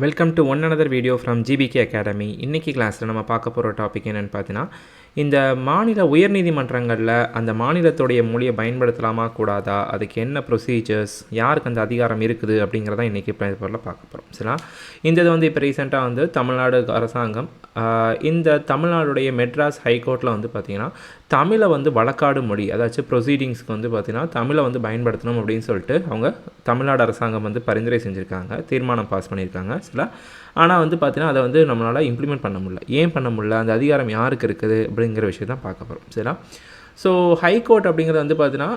Welcome to one another video from GPK academy. இன்றைக்கி கிளாஸில் நம்ம பார்க்க போகிற டாபிக் என்னென்னு பார்த்தீங்கன்னா, இந்த மாநில உயர்நீதிமன்றங்களில் அந்த மாநிலத்துடைய மொழியை பயன்படுத்தலாமா கூடாதா, அதுக்கு என்ன ப்ரொசீஜர்ஸ், யாருக்கு அந்த அதிகாரம் இருக்குது அப்படிங்கிறதான் இன்றைக்கி பொருளில் பார்க்க போகிறோம். சரிங்களா? இந்த இது வந்து இப்போ ரீசெண்டாக வந்து தமிழ்நாடு அரசாங்கம் இந்த தமிழ்நாடுடைய மெட்ராஸ் ஹைகோர்ட்டில் வந்து பார்த்திங்கன்னா தமிழை வந்து வழக்காடு மொழி, அதாச்சும் ப்ரொசீடிங்ஸ்க்கு வந்து பார்த்திங்கன்னா தமிழை வந்து பயன்படுத்தணும் அப்படின்னு சொல்லிட்டு அவங்க தமிழ்நாடு அரசாங்கம் வந்து பரிந்துரை செஞ்சுருக்காங்க, தீர்மானம் பாஸ் பண்ணியிருக்காங்க. சரிங்களா? ஆனால் வந்து பார்த்திங்கன்னா அதை வந்து நம்மளால் இம்ப்ளிமெண்ட் பண்ண முடியல. ஏன் பண்ண முடியல, அந்த அதிகாரம் யாருக்கு இருக்குது அப்படிங்கிற விஷயம் தான் பார்க்க போகிறோம். சரிங்களா? ஸோ ஹைகோர்ட் அப்படிங்கிறது வந்து பார்த்திங்கன்னா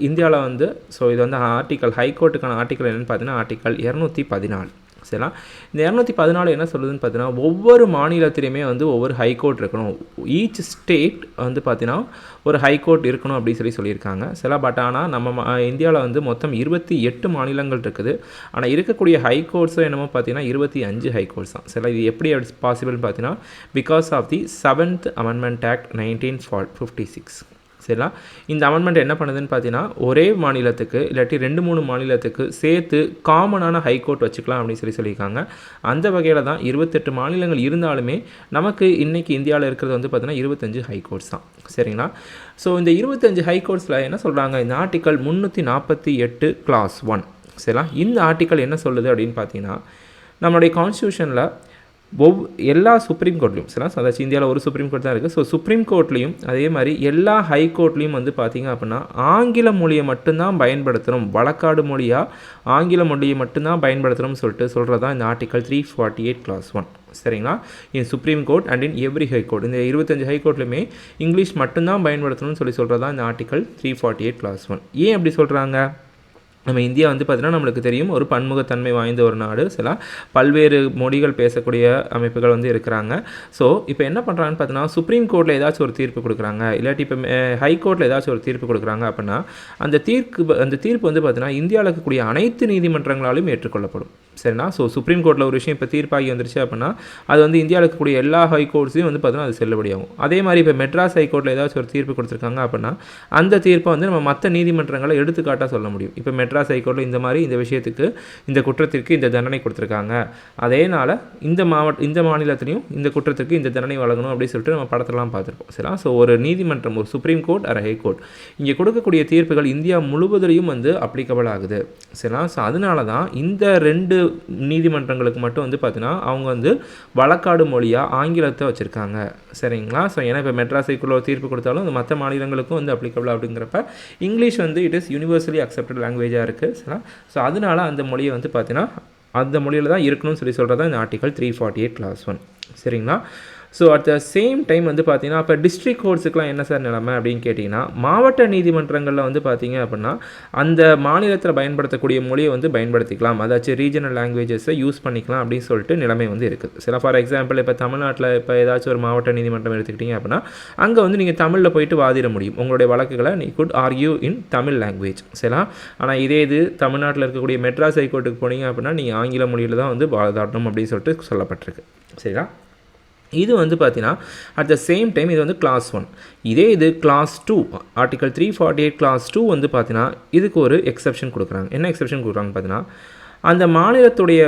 இந்தியாவில் வந்து இது வந்து ஆர்டிக்கல், ஹைகோர்ட்டுக்கான ஆர்டிக்கல் என்னென்னு பார்த்தீங்கன்னா ஆர்டிக்கல் 214. சரிங்களா? இந்த 214 என்ன சொல்லுதுன்னு பார்த்தீங்கன்னா, ஒவ்வொரு மாநிலத்திலையுமே வந்து ஒவ்வொரு ஹைகோர்ட் இருக்கணும். ஈச் ஸ்டேட் வந்து பார்த்தீங்கன்னா ஒரு ஹைகோர்ட் இருக்கணும் அப்படின்னு சொல்லியிருக்காங்க. சரிங்களா? பட் ஆனால் நம்ம இந்தியாவில் வந்து மொத்தம் 28 மாநிலங்கள் இருக்குது. ஆனால் இருக்கக்கூடிய ஹைகோர்ட்ஸும் என்னமோ பார்த்தீங்கன்னா 25 ஹைகோர்ட்ஸ் தான். சரிங்களா? இது எப்படி பாசிபிள்னு பார்த்தீங்கன்னா, because of the 7th Amendment Act 1956. சரிங்களா? இந்த அமெண்ட்மெண்ட் என்ன பண்ணுதுன்னு பார்த்தீங்கன்னா, ஒரே மாநிலத்துக்கு இல்லாட்டி 2-3 மாநிலத்துக்கு சேர்த்து காமனான ஹைகோர்ட் வச்சுக்கலாம் அப்படின்னு சொல்லியிருக்காங்க. அந்த வகையில் தான் 28 மாநிலங்கள் இருந்தாலுமே நமக்கு இன்றைக்கி இந்தியாவில் இருக்கிறது வந்து பார்த்திங்கன்னா 25 ஹைகோர்ட்ஸ் தான். சரிங்களா? ஸோ இந்த 25 ஹைகோர்ட்ஸில் என்ன சொல்கிறாங்க, இந்த ஆர்டிக்கல் 348 Clause 1. சரிங்களா? இந்த ஆர்டிக்கல் என்ன சொல்லுது அப்படின்னு பார்த்தீங்கன்னா, நம்மளுடைய கான்ஸ்டியூஷனில் எல்லா சுப்ரீம் கோர்ட்லையும், சரிங்களா, அதாச்சும் இந்தியாவில் ஒரு சுப்ரீம் கோர்ட் தான் இருக்குது. ஸோ சுப்ரீம் கோர்ட்லேயும் அதே மாதிரி எல்லா ஹைகோர்ட்லேயும் வந்து பார்த்திங்க அப்படின்னா ஆங்கில மொழியை மட்டும்தான் பயன்படுத்தணும், வழக்காடு மொழியாக ஆங்கில மொழியை மட்டும்தான் பயன்படுத்தணும்னு சொல்கிறது தான் இந்த ஆர்டிக்கல் 348 Clause 1. சரிங்களா? In supreme court and in every high court, இந்த 25 ஹைகோர்ட்லையுமே இங்கிலீஷ் மட்டும்தான் பயன்படுத்தணும்னு சொல்கிறது தான் இந்த ஆர்டிக்கல் 348 Clause 1. ஏன் அப்படி சொல்கிறாங்க? நம்ம இந்தியா வந்து பார்த்திங்கன்னா நம்மளுக்கு தெரியும், ஒரு பன்முகத்தன்மை வாய்ந்த ஒரு நாடு. சில பல்வேறு மொழிகள் பேசக்கூடிய அமைப்புகள் வந்து இருக்கிறாங்க. ஸோ இப்போ என்ன பண்ணுறாங்கன்னு பார்த்தீங்கன்னா, சுப்ரீம் கோர்ட்டில் ஏதாச்சும் ஒரு தீர்ப்பு கொடுக்குறாங்க, இல்லாட்டி இப்போ ஹைகோர்ட்டில் ஏதாச்சும் ஒரு தீர்ப்பு கொடுக்குறாங்க அப்படின்னா அந்த தீர்ப்பு வந்து பார்த்திங்கன்னா இந்தியாவில் இருக்கக்கூடிய அனைத்து நீதிமன்றங்களாலும் ஏற்றுக்கொள்ளப்படும். சரிண்ணா? ஸோ சுப்ரீம் கோர்ட்டில் ஒரு விஷயம் இப்போ தீர்ப்பாகி வந்துருச்சு அப்படின்னா அது வந்து இந்தியாவில் இருக்கக்கூடிய எல்லா ஹைகோர்ட்ஸையும் வந்து பார்த்திங்கன்னா அது செல்லுபடியாகும். அதே மாதிரி இப்போ மெட்ராஸ் ஹைகோர்ட்டில் ஏதாச்சும் ஒரு தீர்ப்பு கொடுத்துருக்காங்க அப்படின்னா அந்த தீர்ப்பை வந்து நம்ம மற்ற நீதிமன்றங்களை எடுத்துக்காட்டாக சொல்ல முடியும். இப்போ மெட்ராஸ் ஹைகோர்ட்டில் இந்த விஷயத்துக்கு, இந்த குற்றத்திற்கு இந்த தண்டனை கொடுத்துருக்காங்க, அதேனால் இந்த மாநிலத்திலையும் இந்த குற்றத்திற்கு இந்த தண்டனை வழங்கணும் அப்படின்னு சொல்லிட்டு நம்ம படத்தெல்லாம் பார்த்துருப்போம். சரிங்களா? ஸோ ஒரு நீதிமன்றம், ஒரு சுப்ரீம் கோர்ட் ஒரு ஹைகோர்ட், இங்கே கொடுக்கக்கூடிய தீர்ப்புகள் இந்தியா முழுவதிலையும் வந்து அப்ளிகபிள் ஆகுது. சரிங்களா? ஸோ அதனால தான் இந்த 2 நீதிமன்றங்களுக்கு மட்டும் வந்து பார்த்தீங்கன்னா அவங்க வந்து வழக்காடு மொழியாக ஆங்கிலத்தை வச்சுருக்காங்க. சரிங்களா? ஸோ ஏன்னா இப்போ மெட்ராஸ் ஹைகோர்ட்டில் ஒரு தீர்ப்பு கொடுத்தாலும் அது மற்ற மாநிலங்களுக்கும் வந்து அப்ளிகபிள் அப்படிங்கிறப்ப இங்கிலீஷ் வந்து இட் இஸ் யூனிவர்சலி அக்செப்டட் லாங்குவேஜாக இருக்குது. சரிங்களா? ஸோ அதனால அந்த மொழியை வந்து பார்த்தீங்கன்னா அந்த மொழியில் தான் இருக்கணும்னு சொல்கிறது தான் இந்த ஆர்டிக்கல் 348 Clause 1. சரிங்களா? So at the same time வந்து பார்த்திங்கன்னா இப்போ டிஸ்ட்ரிக்ட் கோர்ட்ஸுக்கெலாம் என்ன சார் நிலைமை அப்படின்னு கேட்டிங்கன்னா, மாவட்ட நீதிமன்றங்களில் வந்து பார்த்திங்க அப்படின்னா அந்த மாநிலத்தில் பயன்படுத்தக்கூடிய மொழியை வந்து பயன்படுத்திக்கலாம், அதாச்சும் ரீஜனல் லாங்குவேஜஸை யூஸ் பண்ணிக்கலாம் அப்படின்னு சொல்லிட்டு நிலைமை வந்து இருக்குது. சில ஃபார் எக்ஸாம்பிள் இப்போ தமிழ்நாட்டில் இப்போ ஏதாச்சும் ஒரு மாவட்ட நீதிமன்றம் எடுத்துக்கிட்டிங்க அப்படின்னா அங்கே வந்து நீங்கள் தமிழில் போயிட்டு வாதிட முடியும், உங்களுடைய வழக்குகளை நீ குட் ஆர்கியூ இன் தமிழ் லாங்குவேஜ். சரிங்களா? ஆனால் இதே இது தமிழ்நாட்டில் இருக்கக்கூடிய மெட்ராஸ் ஹைகோர்ட்டுக்கு போனீங்க அப்படின்னா நீங்கள் ஆங்கில மொழியில் தான் வந்து வாதாடணும் அப்படின்னு சொல்லிட்டு சொல்லப்பட்டிருக்கு. சரிங்களா? இது வந்து பார்த்தீங்கன்னா அட் த சேம் டைம் இது வந்து Clause 1. இதே இது Clause 2, ஆர்டிக்கல் 348 Clause 2 வந்து பார்த்தீங்கன்னா இதுக்கு ஒரு எக்ஸப்ஷன் கொடுக்குறாங்க. என்ன எக்ஸப்ஷன் கொடுக்குறாங்கன்னு பார்த்தீங்கன்னா, அந்த மாநிலத்துடைய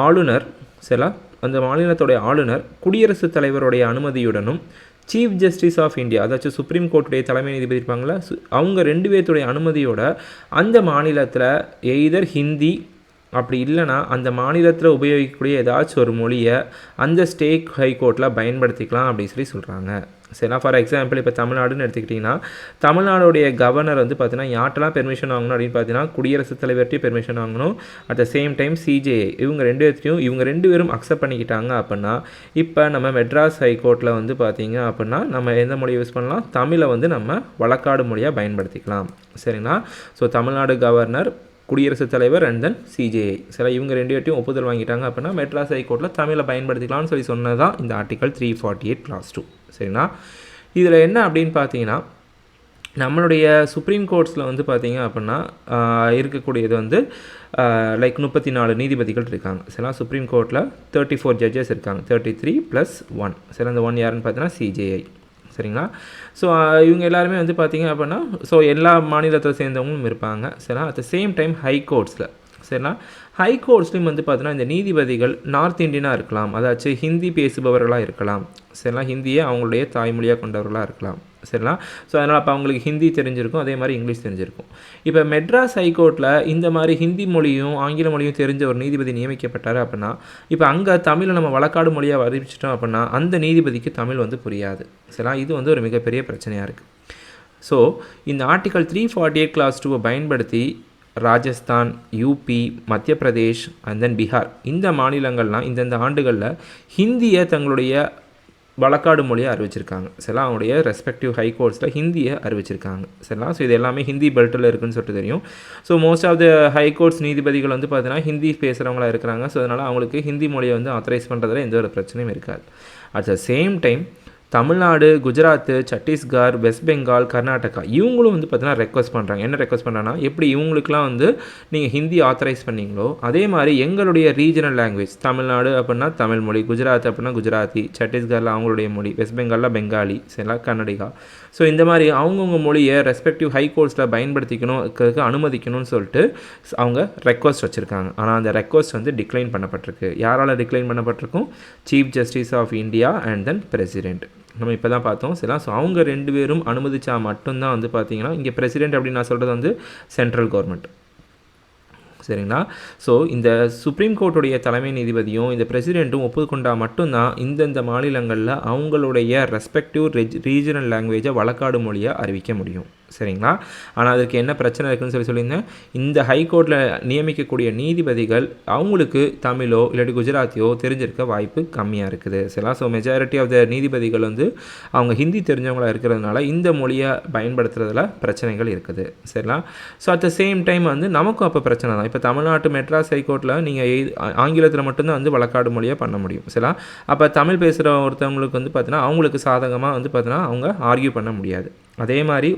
ஆளுநர், சரிங்களா, அந்த மாநிலத்துடைய ஆளுநர் குடியரசுத் தலைவருடைய அனுமதியுடனும் சீஃப் ஜஸ்டிஸ் ஆஃப் இந்தியா, அதாச்சும் சுப்ரீம் கோர்ட்டுடைய தலைமை நீதிபதி இருப்பாங்களா, அவங்க 2 பேர்த்துடைய அனுமதியோட அந்த மாநிலத்தில் எய்தர் ஹிந்தி அப்படி இல்லைனா அந்த மாநிலத்தில் உபயோகிக்கக்கூடிய ஏதாச்சும் ஒரு மொழியை அந்த ஸ்டேட் ஹைகோர்ட்டில் பயன்படுத்திக்கலாம் அப்படின்னு சொல்கிறாங்க. சரிங்களா? ஃபார் எக்ஸாம்பிள் இப்போ தமிழ்நாடுன்னு எடுத்துக்கிட்டிங்கன்னா தமிழ்நாடுடைய கவர்னர் வந்து பார்த்தீங்கன்னா யார்ட்டெல்லாம் பெர்மிஷன் வாங்கணும் அப்படின்னு பார்த்தீங்கன்னா குடியரசுத் தலைவர்கிட்டையும் பெர்மிஷன் வாங்கணும், at the same time CJI, இவங்க 2 பேரும் அக்செப்ட் பண்ணிக்கிட்டாங்க அப்படின்னா இப்போ நம்ம மெட்ராஸ் ஹைகோர்ட்டில் வந்து பார்த்திங்க அப்படின்னா நம்ம எந்த மொழியை யூஸ் பண்ணலாம், தமிழை வந்து நம்ம வழக்காடு மொழியாக பயன்படுத்திக்கலாம். சரிங்களா? ஸோ தமிழ்நாடு கவர்னர், குடியரசுத் தலைவர் அண்ட் தென் சிஜேஐ, சில இவங்க 2 பேர்ட்டையும் ஒப்புதல் வாங்கிட்டாங்க அப்படின்னா மெட்ராஸ் ஹைகோர்ட்டில் தமிழை பயன்படுத்திக்கலாம்னு சொன்னது தான் இந்த ஆர்டிக்கல் 348 Clause 2. சரிங்களா? இதில் என்ன அப்படின்னு பார்த்தீங்கன்னா, நம்மளுடைய சுப்ரீம் கோர்ட்ஸில் வந்து பார்த்திங்க அப்படின்னா இருக்கக்கூடியது வந்து லைக் 34 நீதிபதிகள் இருக்காங்க. சரிங்களா? சுப்ரீம் கோர்ட்டில் 34 ஜட்ஜஸ் இருக்காங்க, 33 + 1. சரி, அந்த 1 யாருன்னு பார்த்தீங்கன்னா சிஜேஐ. சரிங்களா? ஸோ இவங்க எல்லாருமே வந்து பார்த்திங்க அப்படின்னா எல்லா மாநிலத்தை சேர்ந்தவங்களும் இருப்பாங்க. சரிங்களா? அட் த சேம் டைம் ஹைகோர்ட்ஸில், சரிங்களா, ஹை கோர்ட்ஸ்லையும் வந்து பார்த்தீங்கன்னா இந்த நீதிபதிகள் நார்த் இந்தியனாக இருக்கலாம், அதாச்சும் ஹிந்தி பேசுபவர்களாக இருக்கலாம், சரிங்களா, ஹிந்தியை அவங்களுடைய தாய்மொழியாக கொண்டவர்களாக இருக்கலாம், சரிங்களா. ஸோ அதனால் அப்போ அவங்களுக்கு ஹிந்தி தெரிஞ்சிருக்கும், அதே மாதிரி இங்கிலீஷ் தெரிஞ்சிருக்கும். இப்போ மெட்ராஸ் ஹைகோர்ட்டில் இந்த மாதிரி ஹிந்தி மொழியும் ஆங்கில மொழியும் தெரிஞ்ச ஒரு நீதிபதி நியமிக்கப்பட்டார் அப்படின்னா, இப்போ அங்கே தமிழை நம்ம வழக்காடு மொழியாக அறிவிச்சிட்டோம் அப்படின்னா அந்த நீதிபதிக்கு தமிழ் வந்து புரியாது, சரிங்களா. இது வந்து ஒரு மிகப்பெரிய பிரச்சனையாக இருக்குது. ஸோ இந்த ஆர்டிகல் 348 கிளாஸ் 2 பயன்படுத்தி ராஜஸ்தான், யூபி, மத்திய பிரதேஷ் அண்ட் தென் பீகார் இந்த மாநிலங்கள்லாம் இந்தந்த ஆண்டுகளில் ஹிந்தியை தங்களுடைய வழக்காடு மொழியை அறிவிச்சிருக்காங்க, சரிங்களா. அவங்களுடைய ரெஸ்பெக்டிவ் ஹை கோர்ட்ஸில் ஹிந்தியை அறிவிச்சிருக்காங்க, சரிங்களா. ஸோ இது எல்லாமே ஹிந்தி பெல்ட்டில் இருக்குதுன்னு சொல்லிட்டு தெரியும். So most of the high courts நீதிபதிகள் வந்து பார்த்தீங்கன்னா ஹிந்தி பேசுகிறவங்களா இருக்கிறாங்க. ஸோ அதனால் அவங்களுக்கு ஹிந்தி மொழியை வந்து ஆத்தரைஸ் பண்ணுறதுல எந்த ஒரு பிரச்சனையும் இருக்காது. At the same time Tamil Nadu, Gujarat, Chhattisgarh, west Bengal, Karnataka இவங்களும் வந்து பார்த்தீங்கன்னா ரெக்வஸ்ட் பண்ணுறாங்க. என்ன ரெக்வஸ்ட் பண்ணுறாங்கன்னா, எப்படி இவங்களுக்குலாம் வந்து நீங்கள் ஹிந்தி ஆத்தரைஸ் பண்ணிங்களோ அதே மாதிரி எங்களுடைய ரீஜனல் லாங்குவேஜ் தமிழ்நாடு அப்படின்னா தமிழ் மொழி, குஜராத் அப்படின்னா குஜராத்தி, சத்தீஸ்கரில் அவங்களுடைய மொழி, வெஸ்ட் பெங்காலில் பெங்காலி, சரிங்களா, கன்னடிகா. ஸோ இந்த மாதிரி அவங்கவுங்க மொழியை ரெஸ்பெக்டிவ் ஹை கோர்ட்ஸில் பயன்படுத்திக்கணும் அனுமதிக்கணும்னு சொல்லிட்டு அவங்க ரெக்வஸ்ட் வச்சுருக்காங்க. ஆனால் அந்த ரெக்வஸ்ட் வந்து டிக்ளைன் பண்ணப்பட்டிருக்கு. யாரால் டிக்ளைன் பண்ணப்பட்டிருக்கும்? Chief justice of India and then president. நம்ம இப்போ தான் பார்த்தோம், சரிங்களா. ஸோ அவங்க 2 பேரும் அனுமதிச்சா மட்டும்தான் வந்து பார்த்தீங்கன்னா இங்கே பிரசிடென்ட் அப்படின்னு நான் சொல்கிறது வந்து சென்ட்ரல் கவர்மெண்ட், சரிங்களா. ஸோ இந்த சுப்ரீம் கோர்ட்டுடைய தலைமை நீதிபதியும் இந்த பிரசிடெண்ட்டும் ஒப்புக்கொண்டால் மட்டும்தான் இந்தந்த மாநிலங்களில் அவங்களுடைய ரெஸ்பெக்டிவ் ரீஜனல் லாங்குவேஜை வழக்காடு மொழியை அறிவிக்க முடியும், சரிங்களா. ஆனால் அதுக்கு என்ன பிரச்சனை இருக்குதுன்னு சொல்லியிருந்தேன். இந்த ஹைகோர்ட்டில் நியமிக்கக்கூடிய நீதிபதிகள் அவங்களுக்கு தமிழோ இல்லாட்டி குஜராத்தியோ தெரிஞ்சிருக்க வாய்ப்பு கம்மியாக இருக்குது, சரிங்களா. ஸோ மெஜாரிட்டி ஆஃப் த நீதிபதிகள் வந்து அவங்க ஹிந்தி தெரிஞ்சவங்களாக இருக்கிறதுனால இந்த மொழியை பயன்படுத்துறதுல பிரச்சனைகள் இருக்குது, சரிங்களா. So at the same time வந்து நமக்கும் அப்போ பிரச்சனை தான். இப்போ தமிழ்நாட்டு மெட்ராஸ் ஹைகோர்ட்டில் நீங்கள் ஆங்கிலத்தில் மட்டும்தான் வந்து வழக்காடு மொழியை பண்ண முடியும், சரிங்களா. அப்போ தமிழ் பேசுகிற ஒருத்தவங்களுக்கு வந்து பார்த்தீங்கன்னா அவங்களுக்கு சாதகமாக வந்து பார்த்தீங்கன்னா அவங்க ஆர்கியூ பண்ண முடியாது. அதே மாதிரி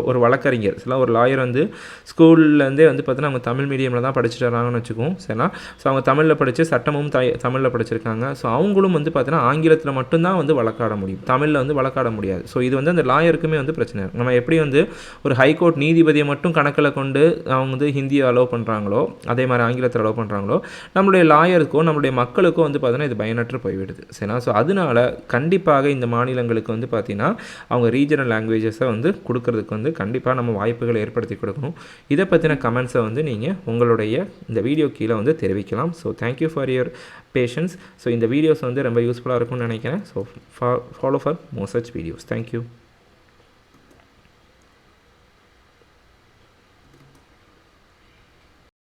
ஒரு வழக்கறிஞர், சில ஒரு லாயர் வந்து ஸ்கூல்லேருந்தே வந்து பார்த்தீங்கன்னா அவங்க தமிழ் மீடியமில் தான் படிச்சுட்டு வராங்கன்னு வச்சுக்கோம், சரிங்களா. ஸோ அவங்க தமிழில் படித்து சட்டமும் தமிழில் படிச்சிருக்காங்க. ஸோ அவங்களும் வந்து பார்த்தீங்கன்னா ஆங்கிலத்தில் மட்டும்தான் வந்து வழக்காட முடியும், தமிழில் வந்து வழக்காட முடியாது. ஸோ இது வந்து அந்த லாயருக்குமே வந்து பிரச்சனை இருக்கும். நம்ம எப்படி வந்து ஒரு ஹைகோர்ட் நீதிபதியை மட்டும் கணக்கில் கொண்டு அவங்க வந்து ஹிந்தியை அலோவ் பண்ணுறாங்களோ அதே மாதிரி ஆங்கிலத்தில் அலோவ் பண்ணுறாங்களோ நம்மளுடைய லாயருக்கோ நம்மளுடைய மக்களுக்கோ வந்து பார்த்தீங்கன்னா இது பயனற்று போய்விடுது, சரிங்களா. ஸோ அதனால கண்டிப்பாக இந்த மாநிலங்களுக்கு வந்து பார்த்திங்கன்னா அவங்க ரீஜனல் லாங்குவேஜஸை வந்து கொடுக்கறதுக்கு வந்து கண்டிப்பாக நம்ம வாய்ப்புகளை ஏற்படுத்தி கொடுக்கணும். இதை பற்றின கமெண்ட்ஸை வந்து நீங்கள் உங்களுடைய இந்த வீடியோ கீழே வந்து தெரிவிக்கலாம். So thank you for your patience. So இந்த வீடியோஸ் வந்து ரொம்ப யூஸ்ஃபுல்லாக இருக்கும்னு நினைக்கிறேன். So follow for more such videos. Thank you.